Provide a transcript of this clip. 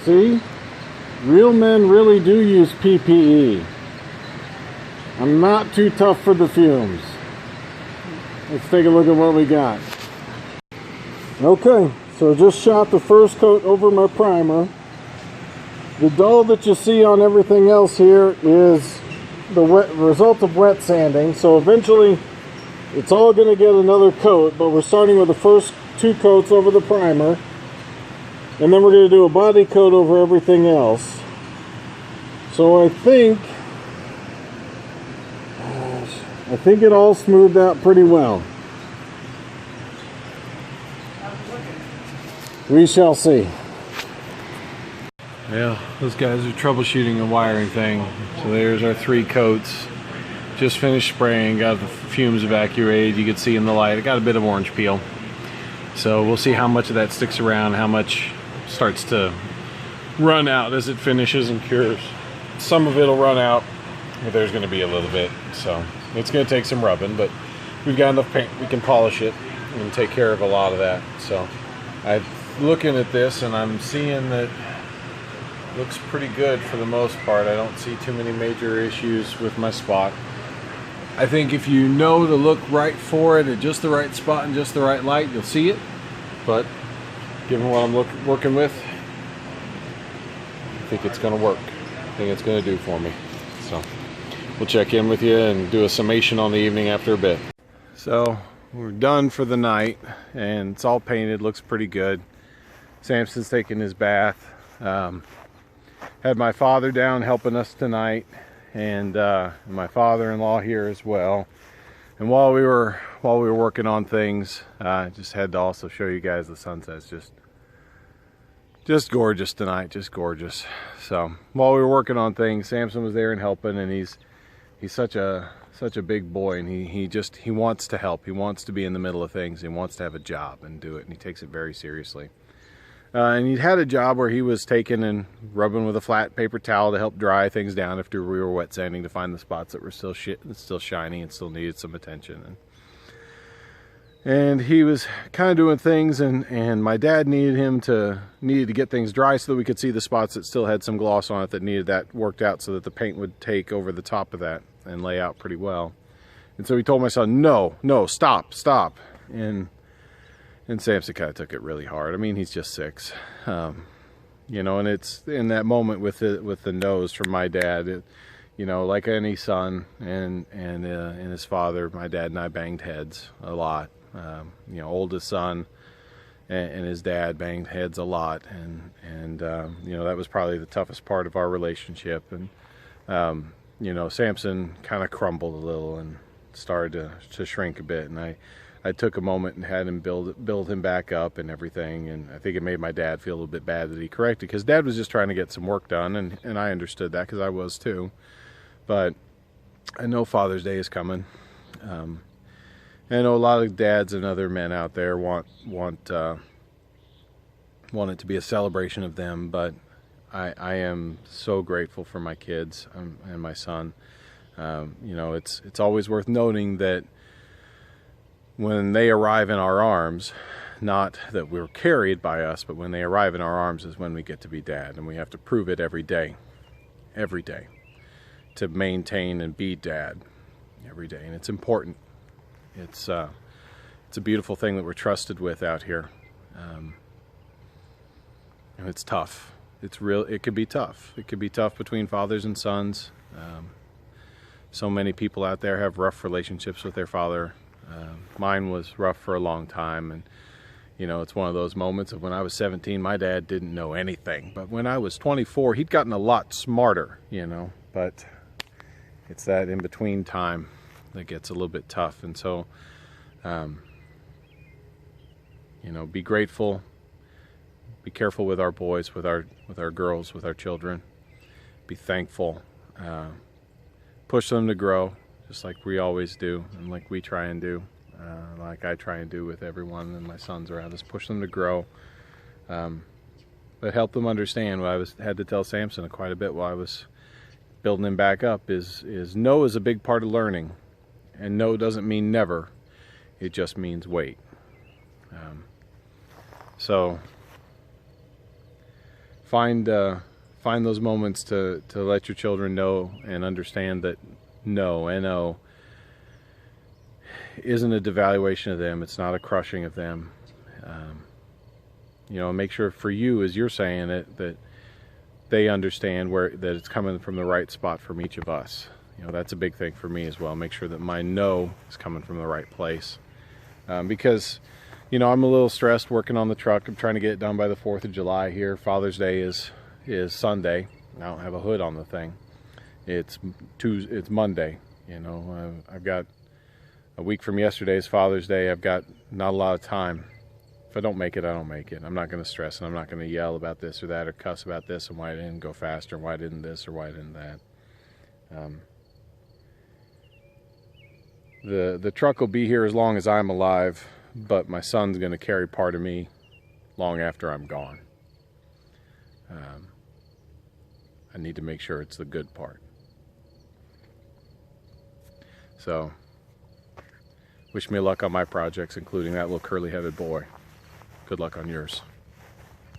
See? Real men really do use PPE. I'm not too tough for the fumes. Let's take a look at what we got. Okay, so I just shot the first coat over my primer. The dull that you see on everything else here is the result of wet sanding. So eventually it's all going to get another coat, but we're starting with the first 2 coats over the primer. And then we're going to do a body coat over everything else. So I think it all smoothed out pretty well. We shall see. Yeah, those guys are troubleshooting a wiring thing. So there's our 3 coats. Just finished spraying, got the fumes evacuated. You can see in the light, it got a bit of orange peel. So we'll see how much of that sticks around, how much starts to run out as it finishes and cures. Some of it'll run out, but there's going to be a little bit. So it's going to take some rubbing, but we've got enough paint, we can polish it and take care of a lot of that. So I'm looking at this and I'm seeing that it looks pretty good for the most part. I don't see too many major issues with my spot. I think if you know to look right for it at just the right spot and just the right light, you'll see it. But given what I'm working with, I think it's going to work. I think it's going to do for me. So we'll check in with you and do a summation on the evening after a bit. So we're done for the night and it's all painted, looks pretty good. Samson's taking his bath. Had my father down helping us tonight, and my father-in-law here as well. And while we were working on things, I just had to also show you guys the sunset's just gorgeous tonight, just gorgeous. So while we were working on things, Samson was there and helping, and he's such a big boy, and he wants to help. He wants to be in the middle of things. He wants to have a job and do it, and he takes it very seriously. And he had a job where he was taking and rubbing with a flat paper towel to help dry things down after we were wet sanding to find the spots that were still shiny and still needed some attention. And he was kind of doing things, and my dad needed to get things dry so that we could see the spots that still had some gloss on it that needed that worked out so that the paint would take over the top of that and lay out pretty well. And so he told my son, no, stop. And Samson kind of took it really hard. I mean, he's just 6, you know. And it's in that moment with the nose from my dad, you know, like any son and his father, my dad and I banged heads a lot. You know, oldest son and his dad banged heads a lot, and you know, that was probably the toughest part of our relationship. And you know, Samson kind of crumbled a little and started to shrink a bit, and I took a moment and had him build him back up and everything, and I think it made my dad feel a little bit bad that he corrected, because Dad was just trying to get some work done, and I understood that because I was too. But I know Father's Day is coming. I know a lot of dads and other men out there want it to be a celebration of them, but I am so grateful for my kids and my son. You know, it's always worth noting that when they arrive in our arms, not that we're carried by us, but when they arrive in our arms is when we get to be dad, and we have to prove it every day, to maintain and be dad every day. And it's important. It's a beautiful thing that we're trusted with out here. And it's tough. It could be tough. It could be tough between fathers and sons. So many people out there have rough relationships with their father. Mine was rough for a long time, and you know, it's one of those moments of when I was 17, my dad didn't know anything, but when I was 24, he'd gotten a lot smarter, you know. But it's that in between time that gets a little bit tough. And so you know, be grateful, be careful with our boys, with our girls, with our children, be thankful, push them to grow, just like we always do, and like we try and do, like I try and do with everyone and my sons around us. Push them to grow, but help them understand what I had to tell Samson quite a bit while I was building him back up is no is a big part of learning, and no doesn't mean never, it just means wait. So find those moments to let your children know and understand that no, isn't a devaluation of them. It's not a crushing of them. You know, make sure for you, as you're saying it, that they understand that it's coming from the right spot from each of us. You know, that's a big thing for me as well. Make sure that my no is coming from the right place. Because, you know, I'm a little stressed working on the truck. I'm trying to get it done by the 4th of July here. Father's Day is Sunday. I don't have a hood on the thing. It's Monday. You know, I've got a week from yesterday's Father's Day. I've got not a lot of time. If I don't make it, I don't make it. I'm not going to stress, and I'm not going to yell about this or that or cuss about this and why I didn't go faster and why I didn't this or why I didn't that. The truck will be here as long as I'm alive, but my son's going to carry part of me long after I'm gone. I need to make sure it's the good part. So, wish me luck on my projects, including that little curly-headed boy. Good luck on yours.